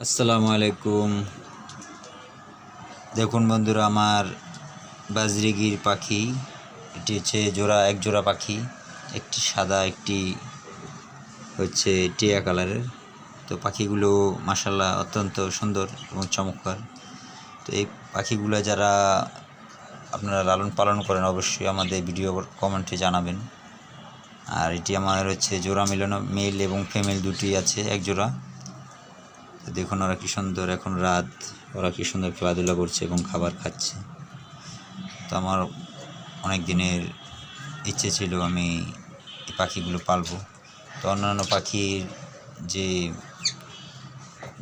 আসসালামু আলাইকুম। দেখুন বন্ধুরা, আমার বাজরিগির পাখি, এটি হচ্ছে এক জোড়া পাখি, একটি সাদা, একটি হচ্ছে টিয়া কালারের। তো পাখিগুলো মাশাআল্লাহ অত্যন্ত সুন্দর এবং চমৎকার। তো এই পাখিগুলো যারা আপনারা লালন পালন করেন অবশ্যই আমাদের ভিডিও কমেন্টে জানাবেন। আর এটি আমার হচ্ছে জোড়া মিলানো, মেল এবং ফিমেল দুটি আছে এক জোড়া। তো দেখুন ওরা কি সুন্দর, এখন রাত, ওরা কি সুন্দর খেলাধুলা করছে এবং খাবার খাচ্ছে। তো আমার অনেক দিনের ইচ্ছে ছিল আমি এই পাখিগুলো পালবো। তো অন্যান্য পাখির যে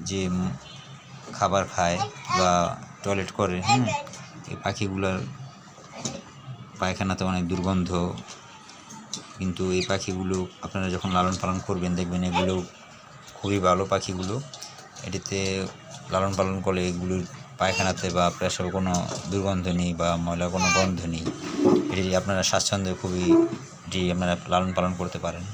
যে খাবার খায় বা টয়লেট করে, এই পাখিগুলোর পায়খানাতে অনেক দুর্গন্ধ, কিন্তু এই পাখিগুলো আপনারা যখন লালন পালন করবেন দেখবেন এগুলো খুবই ভালো পাখিগুলো। এটিতে লালন পালন করলে এগুলোর পায়খানাতে বা পেশাবে কোনো দুর্গন্ধ নেই বা ময়লার কোনো গন্ধ নেই। এটি আপনারা স্বাচ্ছন্দ্যে খুবই এটি আপনারা লালন পালন করতে পারেন।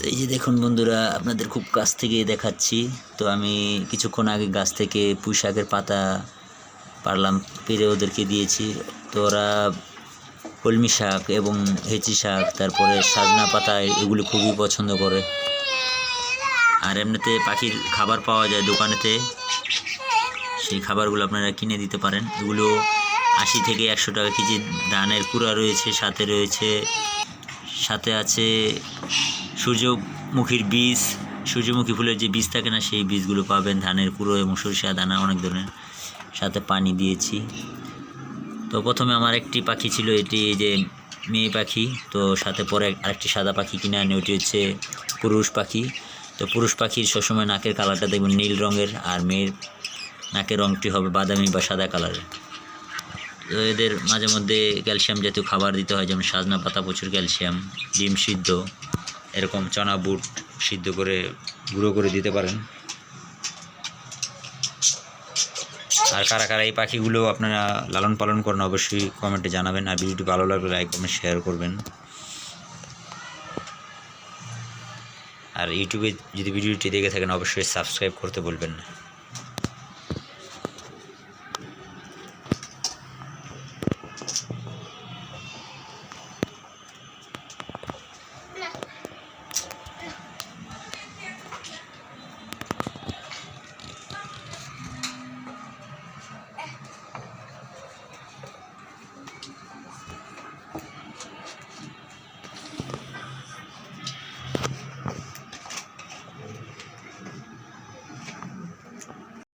এই যে দেখুন বন্ধুরা, আপনাদের খুব কাছ থেকে দেখাচ্ছি। তো আমি কিছুক্ষণ আগে গাছ থেকে পুঁই শাকের পাতা পারলাম, পেরে ওদেরকে দিয়েছি। তো ওরা কলমি শাক এবং হেঁচি শাক, তারপরে সজনা পাতা, এগুলো খুবই পছন্দ করে। আর এমনিতে পাখির খাবার পাওয়া যায় দোকানেতে, সেই খাবারগুলো আপনারা কিনে দিতে পারেন। এগুলো 80 থেকে 100 টাকা কেজি ধানের কুড়া রয়েছে, সাথে আছে সূর্যমুখীর বীজ, সূর্যমুখী ফুলের যে বীজ থাকে না, সেই বীজগুলো পাবেন, ধানের কুড়ো এবং সরিষা দানা অনেক ধরনের। সাথে পানি দিয়েছি। তো প্রথমে আমার একটি পাখি ছিল, এটি যে মেয়ে পাখি। তো সাথে পরে আরেকটি সাদা পাখি কিনে আনি, ওটি হচ্ছে পুরুষ পাখি। তো পুরুষ পাখির সবসময় নাকের কালারটা দেখবেন নীল রঙের, আর মেয়ের নাকের রঙটি হবে বাদামি বা সাদা কালারের। তো এদের মাঝে মধ্যে ক্যালসিয়াম জাতীয় খাবার দিতে হয়, যেমন সজনা পাতা প্রচুর ক্যালসিয়াম, ডিম সিদ্ধ, এরকম চনা বুট সিদ্ধ করে গুঁড়ো করে দিতে পারেন। আর কারা কারা এই পাখিগুলো আপনারা লালন পালন করেন অবশ্যই কমেন্টে জানাবেন। আর ভিডিওটি ভালো লাগলে লাইক কমেন্ট শেয়ার করবেন। আর ইউটিউবে যদি ভিডিওটি দেখে থাকেন অবশ্যই সাবস্ক্রাইব করতে বলবেন না।